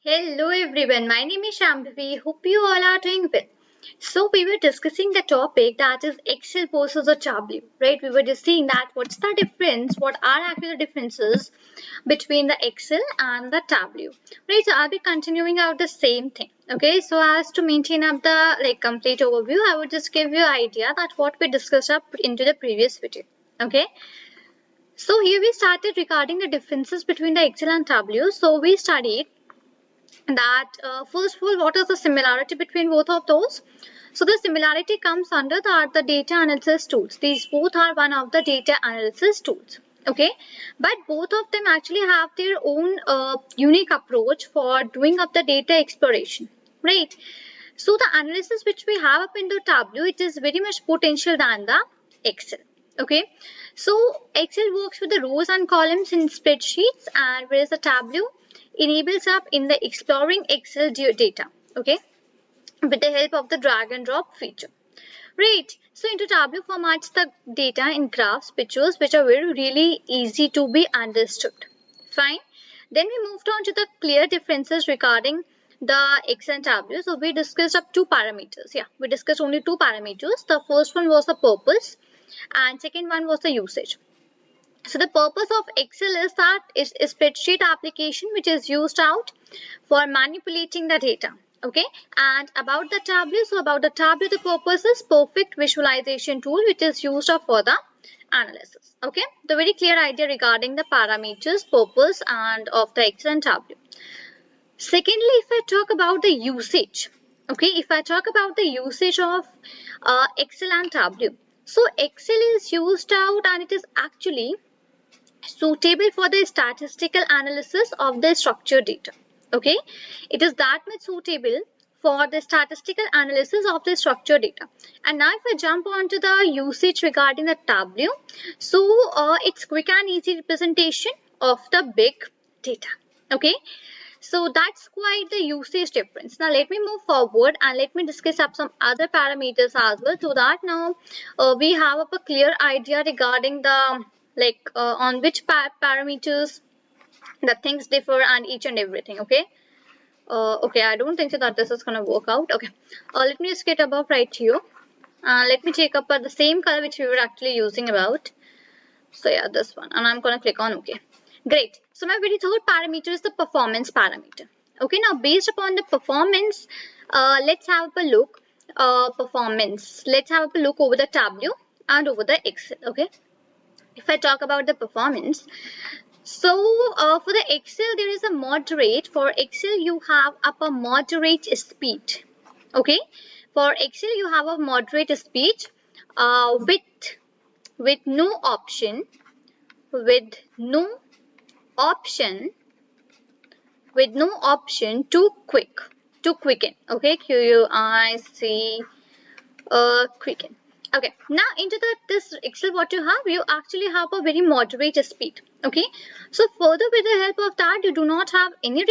Hello everyone, my name is Shambhavi. Hope you all are doing well. So we were discussing the topic that is Excel versus a Tableau, right? We were just seeing that what's the difference, what are actually the differences between the Excel and the Tableau, right? So I'll be continuing out the same thing. Okay, so as to maintain up the complete overview, I would just give you idea that what we discussed up into the previous video. Okay, so here we started regarding the differences between the Excel and Tableau. So we studied that first of all, what is the similarity between both of those? So the similarity comes under the data analysis tools. These both are one of the data analysis tools. Okay, but both of them actually have their own unique approach for doing up the data exploration, right? So the analysis which we have up in the Tableau, it is very much potential than the Excel. Okay, so Excel works with the rows and columns in spreadsheets, and whereas the Tableau enables up in the exploring Excel data. Okay, with the help of the drag and drop feature. Right. So into Tableau formats the data in graphs, pictures, which are very really easy to be understood. Fine. Then we moved on to the clear differences regarding the Excel and Tableau. So we discussed up two parameters. Yeah, we discussed only two parameters. The first one was the purpose, and second one was the usage. So the purpose of Excel is that it's a spreadsheet application which is used out for manipulating the data. Okay, and about the Tableau, so about the Tableau, the purpose is perfect visualization tool which is used for the analysis. Okay, the very clear idea regarding the parameters, purpose, and of the Excel and Tableau. Secondly, if I talk about the usage, okay, if I talk about the usage of Excel and Tableau, so Excel is used out and it is actually suitable for the statistical analysis of the structured data. Okay, it is that much suitable for the statistical analysis of the structured data. And now if I jump on to the usage regarding the Tableau, so it's quick and easy representation of the big data. Okay, so that's quite the usage difference. Now let me move forward and let me discuss up some other parameters as well, so that now we have a clear idea regarding the on which parameters the things differ and each and everything. Okay, okay, I don't think so that this is gonna work out. Okay, let me just get above right here. Let me take up the same color which we were actually using about. So yeah, this one, and I'm gonna click on OK. Great. So my very third parameter is the performance parameter. Okay, now based upon the performance, let's have a look. Performance. Let's have a look over the Tableau and over the Excel. Okay, if I talk about the performance, so for the Excel there is a moderate. For Excel you have up a moderate speed. Okay, for Excel you have a moderate speed with no option with no option to quicken. Okay, QUIC quicken. Okay, now into this Excel, what you have, you actually have a very moderate speed. Okay, so further with the help of that, you do not have any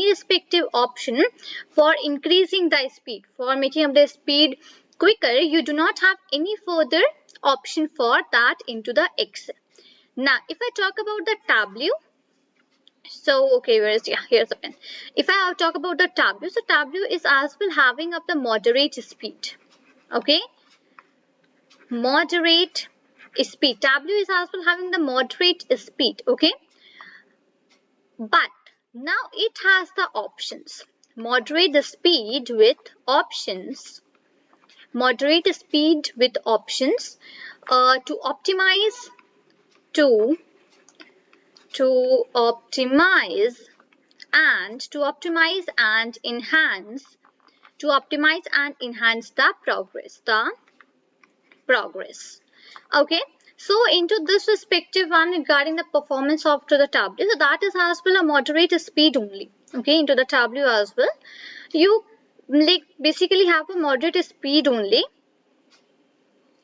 respective option for increasing the speed, for making up the speed quicker. You do not have any further option for that into the Excel. Now if I talk about the Tableau, so okay, here's the pen. If I talk about the Tableau, so Tableau is as well having up the moderate speed. Okay, moderate speed. Tableau is as well having the moderate speed. Okay, but now it has the options. Moderate the speed with options. Moderate speed with options to optimize to optimize and enhance the progress. Okay, so into this respective one regarding the performance of to the Tableau, so that is as well a moderate speed only. Okay, into the Tableau as well, you basically have a moderate speed only,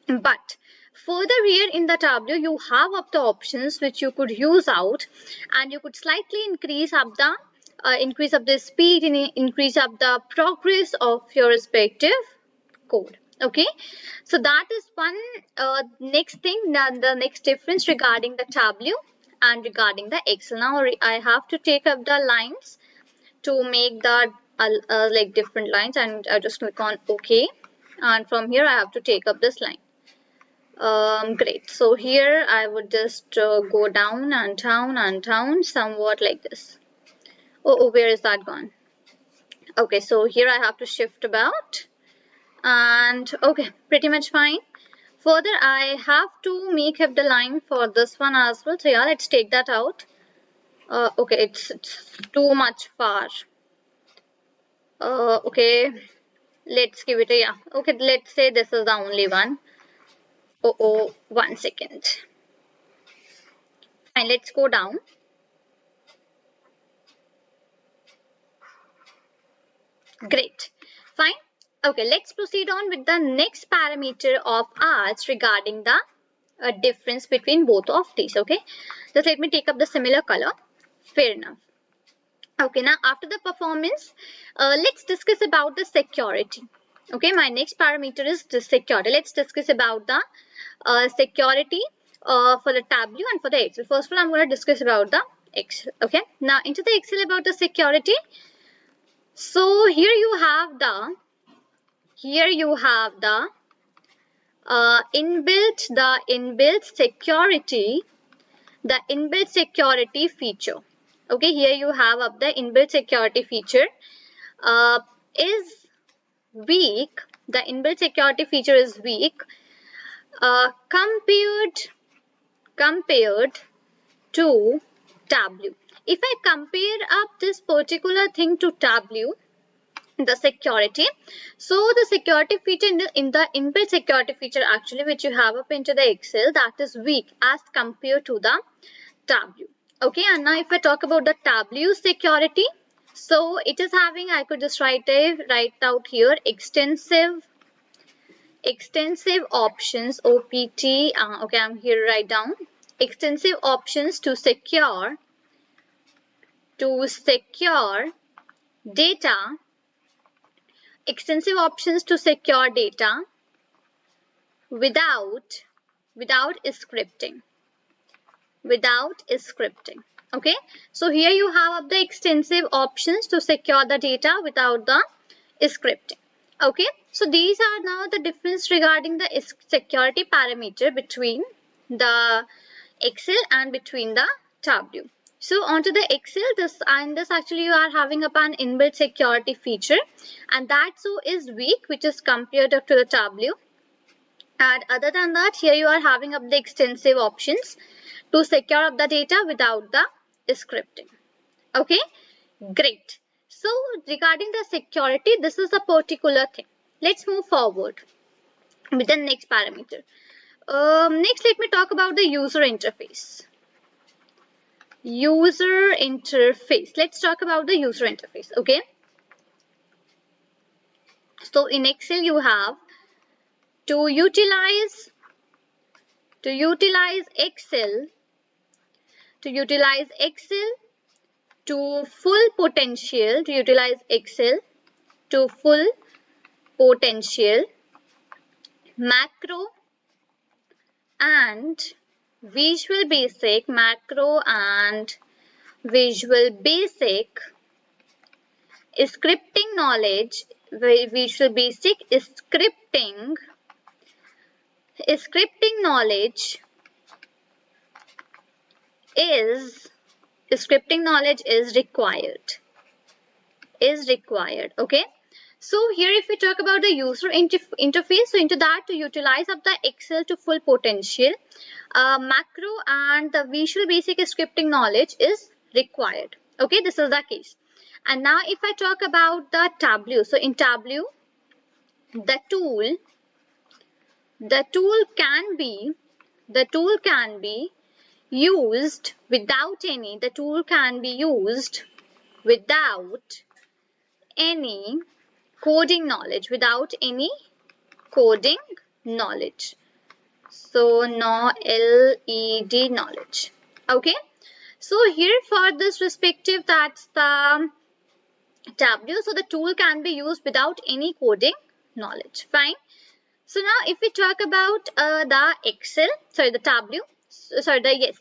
but further here in the Tableau you have up the options which you could use out, and you could slightly increase up the speed and increase up the progress of your respective code. Okay, so that is one next thing. The next difference regarding the Tableau and regarding the Excel. Now I have to take up the lines to make that like different lines, and I just click on OK, and from here I have to take up this line. Great. So here I would just go down and down and down, somewhat like this. Oh, where is that gone? Okay, so here I have to shift about, and okay, pretty much fine. Further, I have to make up the line for this one as well. So yeah, let's take that out. Okay, it's too much far. Okay, let's give it a yeah. Okay, let's say this is the only one. Oh, 1 second. Fine, let's go down. Great. Fine. Okay, let's proceed on with the next parameter of ours regarding the difference between both of these. Okay, just let me take up the similar color. Fair enough. Okay, now after the performance, let's discuss about the security. Okay, my next parameter is the security. Let's discuss about the security for the Tableau and for the Excel. First of all, I'm going to discuss about the Excel. Okay, now into the Excel about the security. So here you have the inbuilt security feature. Okay, here you have up the inbuilt security feature is weak. The inbuilt security feature is weak compared to Tableau. If I compare up this particular thing to Tableau, the security, so the security feature in the inbuilt security feature actually which you have up into the Excel, that is weak as compared to the Tableau. Okay, and now if I talk about the Tableau security, so it is having, I could just write out here, extensive options, OPT. Okay, I'm here write down extensive options to secure data. Extensive options to secure data without scripting. Okay, so here you have up the extensive options to secure the data without the scripting. Okay, so these are now the difference regarding the security parameter between the Excel and between the Tableau. So onto the Excel, this actually you are having up an inbuilt security feature, and that so is weak, which is compared to the Tableau. And other than that, here you are having up the extensive options to secure up the data without the scripting. Okay, great. So regarding the security, this is a particular thing. Let's move forward with the next parameter. Next, let me talk about the user interface. Let's talk about the user interface. Okay, so in Excel you have to utilize Excel to full potential, macro and visual basic scripting knowledge. Scripting knowledge is required. Okay, so here if we talk about the user interface, so into that, to utilize up the Excel to full potential, macro and the visual basic scripting knowledge is required. Okay, this is the case. And now if I talk about the Tableau, so in Tableau the tool can be used without any coding knowledge, so no LED knowledge. Okay, so here for this respective, that's the Tableau, so the tool can be used without any coding knowledge. Fine. So now if we talk about the Excel, the Tableau,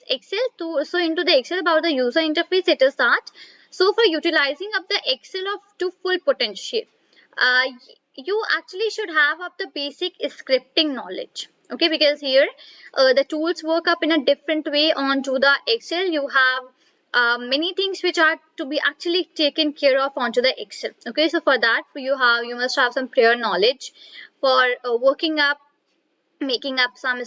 Excel. So into the Excel about the user interface, it is that. So for utilizing up the Excel of to full potential, uh, you actually should have up the basic scripting knowledge. Okay, because here the tools work up in a different way onto the Excel. You have many things which are to be actually taken care of onto the Excel. Okay, so for that you must have some prior knowledge for working up, making up some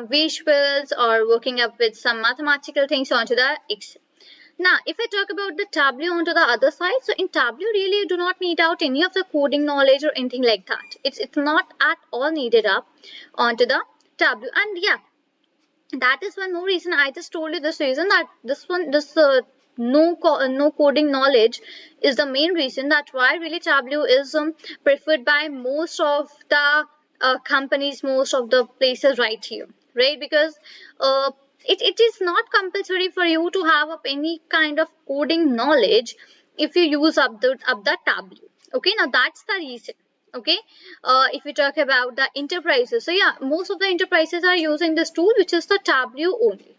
visuals or working up with some mathematical things onto the Excel. Now, if I talk about the Tableau onto the other side, so in Tableau, really you do not need out any of the coding knowledge or anything like that. It's not at all needed up onto the Tableau. And yeah, that is one more reason I just told you this reason that no coding knowledge is the main reason that why really Tableau is preferred by most of the companies, most of the places right here, right? Because it is not compulsory for you to have up any kind of coding knowledge if you use up the Tableau. Okay, now that's the reason. Okay, if we talk about the enterprises, so yeah, most of the enterprises are using this tool, which is the Tableau only.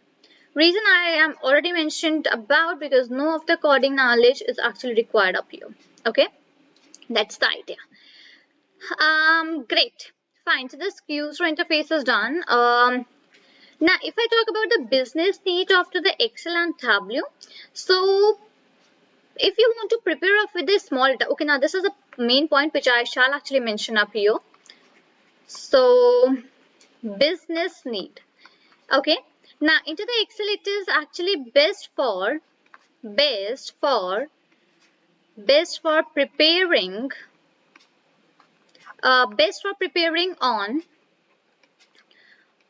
Reason I am already mentioned about, because no of the coding knowledge is actually required up here. Okay, that's the idea. Great, fine. So this user interface is done. Now if I talk about the business need after the Excel and Tableau, so if you want to prepare up with a small data, okay, now this is a main point which I shall actually mention up here. So business need. Okay, now into the Excel it is actually best for preparing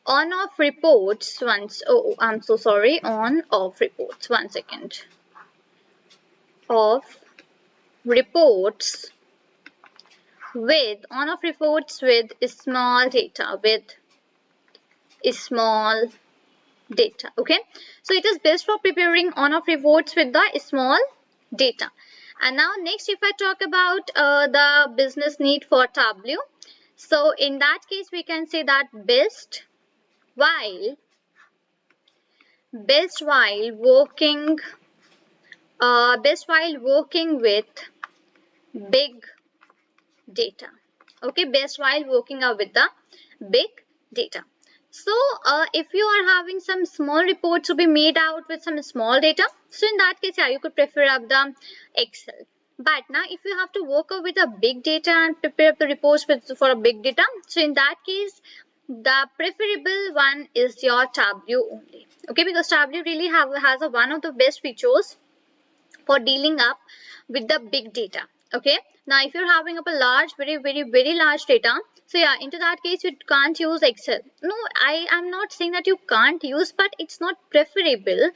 on off reports once. Oh, I'm so sorry, on off reports. 1 second. Of reports with small data. Okay, so it is best for preparing on off reports with the small data. And now next, if I talk about the business need for Tableau, so in that case we can say that best while working with big data. Okay, best while working out with the big data. So if you are having some small reports to be made out with some small data, so in that case, yeah, you could prefer up the Excel. But now if you have to work out with a big data and prepare up the reports for a big data, so in that case, the preferable one is your Tableau only. Okay, because Tableau really has one of the best features for dealing up with the big data. Okay, now if you're having up a large, very large data, so yeah, into that case you can't use Excel. No, I am not saying that you can't use, but it's not preferable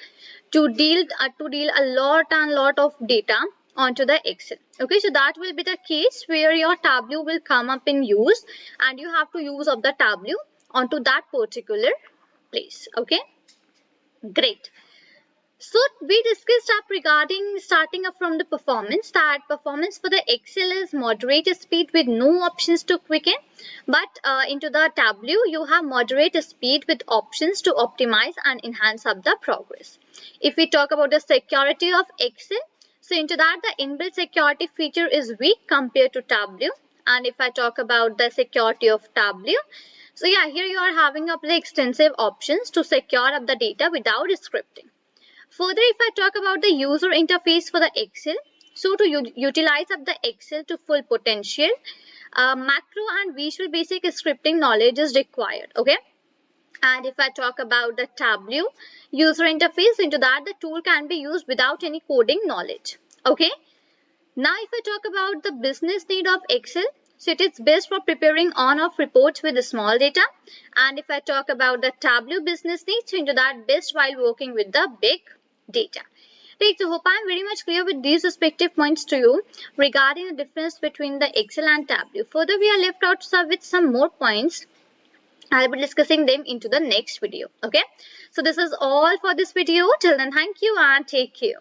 to deal a lot of data onto the Excel. Okay, so that will be the case where your Tableau will come up in use, and you have to use of the Tableau onto that particular place. Okay, great. So we discussed up regarding starting up from the performance, that performance for the Excel is moderate speed with no options to quicken, but into the Tableau you have moderate speed with options to optimize and enhance up the progress. If we talk about the security of Excel, so into that the inbuilt security feature is weak compared to Tableau. And if I talk about the security of Tableau, so yeah, here you are having up the extensive options to secure up the data without scripting. Further, if I talk about the user interface for the Excel, so to utilize up the Excel to full potential, macro and visual basic scripting knowledge is required. Okay. And if I talk about the Tableau user interface, into that the tool can be used without any coding knowledge. Okay. Now, if I talk about the business need of Excel, so it is best for preparing on-off reports with small data. And if I talk about the Tableau business needs, so into that best while working with the big data. Right, so hope I am very much clear with these respective points to you regarding the difference between the Excel and Tableau. Further, we are left out with some more points. I'll be discussing them into the next video. Okay, so this is all for this video. Till then, thank you and take care.